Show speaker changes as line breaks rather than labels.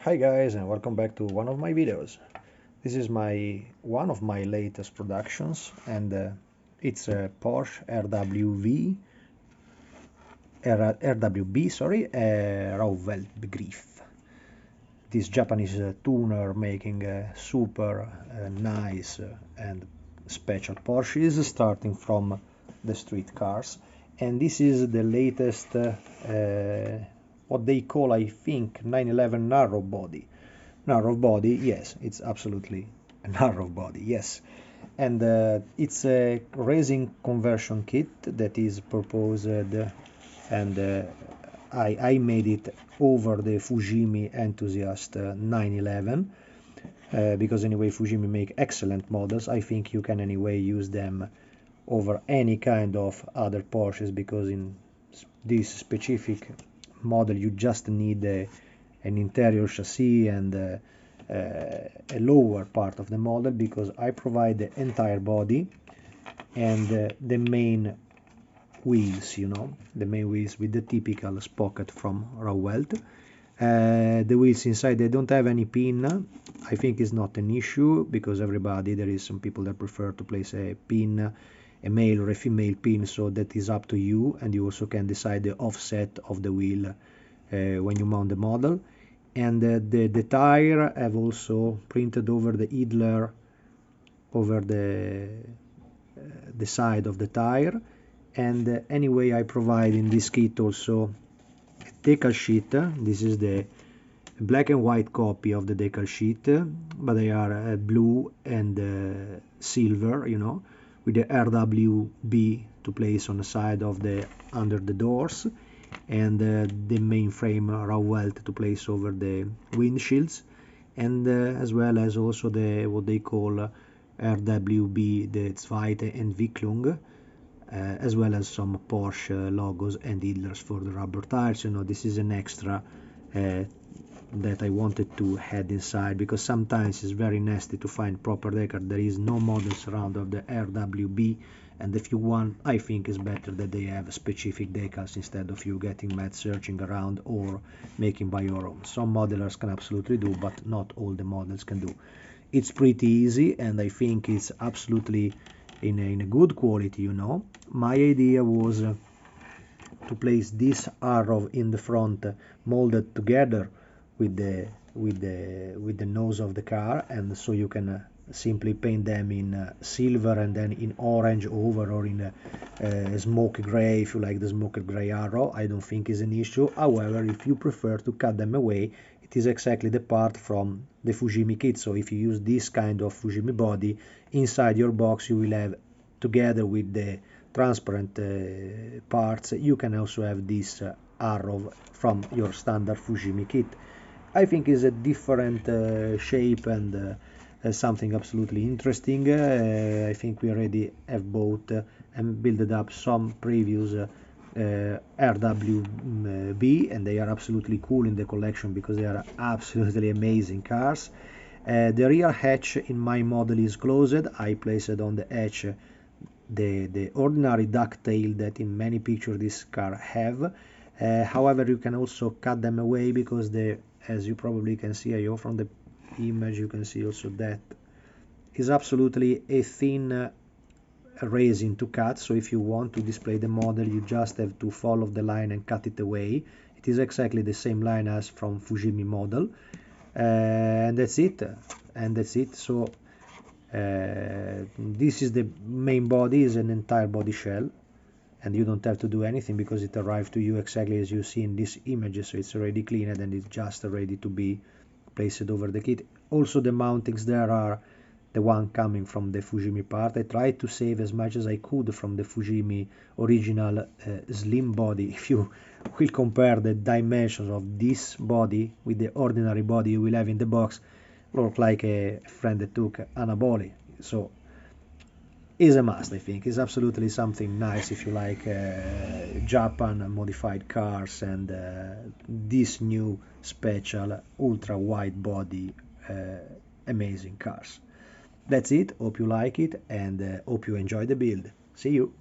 Hi guys, and welcome back to one of my videos. This is one of my latest productions, and it's a Porsche RWB, sorry, RWB. This Japanese tuner making super nice and special Porsches, starting from the street cars. And this is the latest what they call, I think, 911 narrow body. Narrow body, yes, it's absolutely a narrow body, yes. And it's a resin conversion kit that is proposed, and I made it over the Fujimi Enthusiast 911 because anyway Fujimi make excellent models. I think you can anyway use them over any kind of other Porsches, because in this specific model you just need an interior chassis and a lower part of the model, because I provide the entire body and the main wheels, the main wheels with the typical sprocket from RWB. The wheels inside, they don't have any pin. I think it's not an issue, because there is some people that prefer to place a pin, a male or a female pin, so that is up to you, and you also can decide the offset of the wheel when you mount the model. And the tire have also printed over the idler over the side of the tire. And anyway, I provide in this kit also a decal sheet. This is the black and white copy of the decal sheet, but they are blue and silver, with the RWB to place on the side of the under the doors, and the mainframe RWB to place over the windshields, and as well as also the what they call RWB, the Zweite Entwicklung, as well as some Porsche logos and idlers for the rubber tires. This is an extra that I wanted to add inside, because sometimes it's very nasty to find proper decal. There is no models around of the RWB, and if you want, I think it's better that they have specific decals instead of you getting mad searching around or making by your own. Some modelers can absolutely do, but not all the models can do. It's pretty easy, and I think it's absolutely in a good quality. My idea was to place this arrow in the front, molded together with the nose of the car, and so you can simply paint them in silver and then in orange over, or in smoke gray if you like the smoke gray arrow. I don't think is an issue. However, if you prefer to cut them away, it is exactly the part from the Fujimi kit. So if you use this kind of Fujimi body, inside your box you will have, together with the transparent parts, you can also have this arrow from your standard Fujimi kit. I think is a different shape and something absolutely interesting. I think we already have bought and built up some previous RWB, and they are absolutely cool in the collection because they are absolutely amazing cars. The rear hatch in my model is closed. I placed on the hatch the ordinary ducktail that in many pictures this car have. However, you can also cut them away, because as you probably can see here from the image, you can see also that is absolutely a thin resin to cut. So if you want to display the model, you just have to follow the line and cut it away. It is exactly the same line as from Fujimi model, and that's it. So this is the main body, is an entire body shell, and you don't have to do anything because it arrived to you exactly as you see in this image. So it's already cleaned and it's just ready to be placed over the kit. Also the mountings there are the one coming from the Fujimi part. I tried to save as much as I could from the Fujimi original slim body. If you will compare the dimensions of this body with the ordinary body you will have in the box, look like a friend that took anabolic. So is a must, I think. It's absolutely something nice if you like Japan modified cars and this new special ultra wide body amazing cars. That's it. Hope you like it, and hope you enjoy the build. See you.